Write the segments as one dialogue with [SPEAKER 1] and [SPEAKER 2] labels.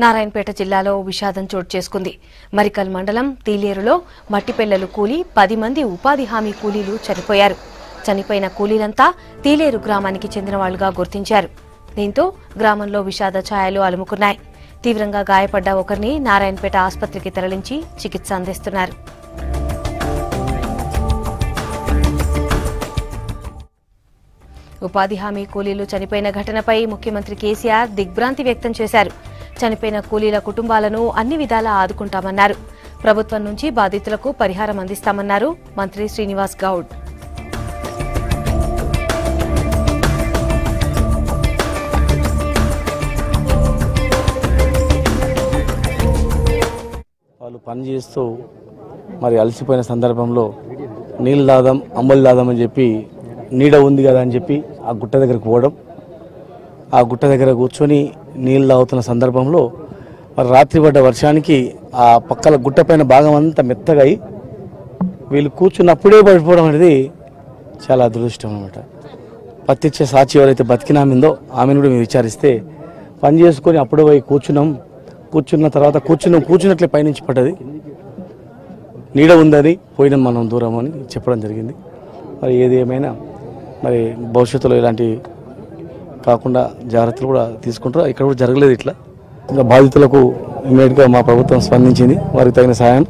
[SPEAKER 1] నారాయణపేట జిల్లాలో విషాదం చోటు చేసుకుంది. మరికల్ మండలం తీలేరులో మట్టి పెళ్లలు కూలి 10 మంది ఉపాధి హామీ కూలీలు చనిపోయారు. చనిపోయిన కూలీలంతా తీలేరు గ్రామానికి చెందిన వాళ్లుగా గుర్తించారు. దీంతో గ్రామంలో విషాద ఛాయలు అలుముకున్నాయి. తీవ్రంగా గాయపడ్డ ఒకరిని నారాయణపేట ఆసుపత్రికి తరలించి చికిత్స అందిస్తున్నారు. ఉపాధి హామీ కూలీలు చనిపోయిన ఘటనపై ముఖ్యమంత్రి కేసీఆర్ దిగ్భ్రాంతి వ్యక్తం చేశారు. చనిపోయిన కూలీల కుటుంబాలను అన్ని విధాలా ఆదుకుంటామన్నారు. ప్రభుత్వం నుంచి బాధితులకు పరిహారం అందిస్తామన్నారు మంత్రి శ్రీనివాస్ గౌడ్.
[SPEAKER 2] వాళ్ళు పనిచేస్తూ మరి అలసిపోయిన సందర్భంలో నీళ్ళు దాదాం అంబలి దాదాం అని చెప్పి నీడ ఉంది కదా అని చెప్పి ఆ గుట్ట దగ్గరకు పోవడం, ఆ గుట్ట దగ్గర కూర్చొని నీళ్ళు తాగుతున్న సందర్భంలో మరి రాత్రి పడ్డ వర్షానికి ఆ పక్కల గుట్ట పైన భాగం అంతా మెత్తగా అయి వీళ్ళు కూర్చున్నప్పుడే పడిపోవడం అనేది చాలా అదృష్టం అనమాట. ప్రత్యక్ష సాక్షి ఎవరైతే బతికినామిందో ఆమెను కూడా మీరు విచారిస్తే పని చేసుకొని అప్పుడే పోయి కూర్చున్న తర్వాత కూర్చున్నట్లే పైనుంచి పడ్డది. నీడ ఉందని పోయినాం మనం దూరం అని చెప్పడం జరిగింది. మరి ఏది ఏమైనా మరి భవిష్యత్తులో ఇలాంటి కాకుండా జాగ్రత్తలు కూడా తీసుకుంటారు. ఇక్కడ కూడా జరగలేదు ఇట్లా. ఇంకా బాధితులకు ఇమ్మీడియట్గా మా ప్రభుత్వం స్పందించింది. వారికి తగిన సాయం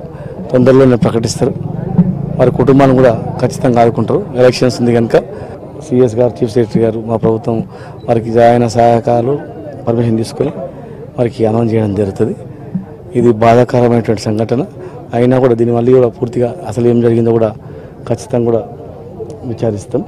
[SPEAKER 2] తొందరలోనే ప్రకటిస్తారు. వారి కుటుంబాన్ని కూడా ఖచ్చితంగా ఆదుకుంటారు. ఎలక్షన్స్ ఉంది కనుక సిఎస్ గారు, చీఫ్ సెక్రటరీ గారు, మా ప్రభుత్వం వారికి ఆయన సహాయకాలు పర్మిషన్ తీసుకొని వారికి అనౌన్స్ చేయడం జరుగుతుంది. ఇది బాధాకరమైనటువంటి సంఘటన అయినా కూడా దీనివల్ల కూడా పూర్తిగా అసలు ఏం జరిగిందో కూడా ఖచ్చితంగా కూడా విచారిస్తాం.